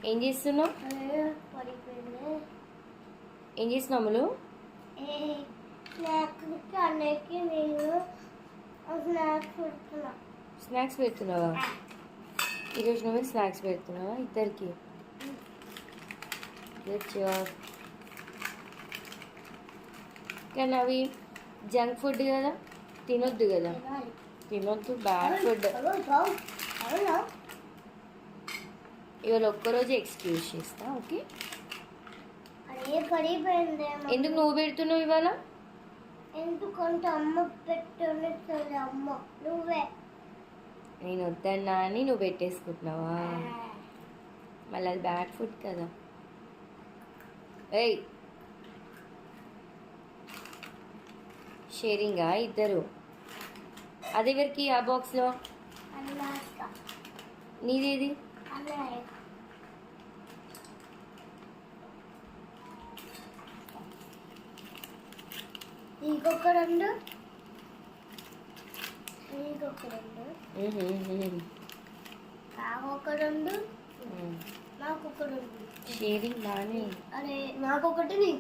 ఏం చేస్తున్నావు? ఏం చేస్తున్నావు అమ్ములు? స్నాక్స్ పెడుతున్నావా? ఈరోజు నువ్వే స్నాక్స్ పెడుతున్నావా ఇద్దరికి? కానీ అవి జంక్ ఫుడ్ కదా, తినొద్దు కదా. తినొద్దు, బ్యాడ్ ఫుడ్. ఇవాళ ఒక్కరోజు ఎక్స్క్యూజ్ చేస్తా, ఓకే? ఎందుకు నువ్వు పెడుతున్నావు ఇవాళ? ఎందుకంటే అమ్మ పెట్టలేదు. అమ్మ నువ్వే. నేను వద్దన్నా అని నువ్వు పెట్టేసుకుంటున్నావా? మళ్ళీ అది బ్యాడ్ ఫుడ్ కదా. ఏయ్, షేరింగా ఇద్దరు? అదెవరికి ఆ బాక్స్లో? నీదేది? ఇంకొక రెండు, ఇంకొక రెండు, నాకొక రెండు, నాకొక రెండు. షేరింగ్ బాగానే. అరే నాకొకటి, ఇది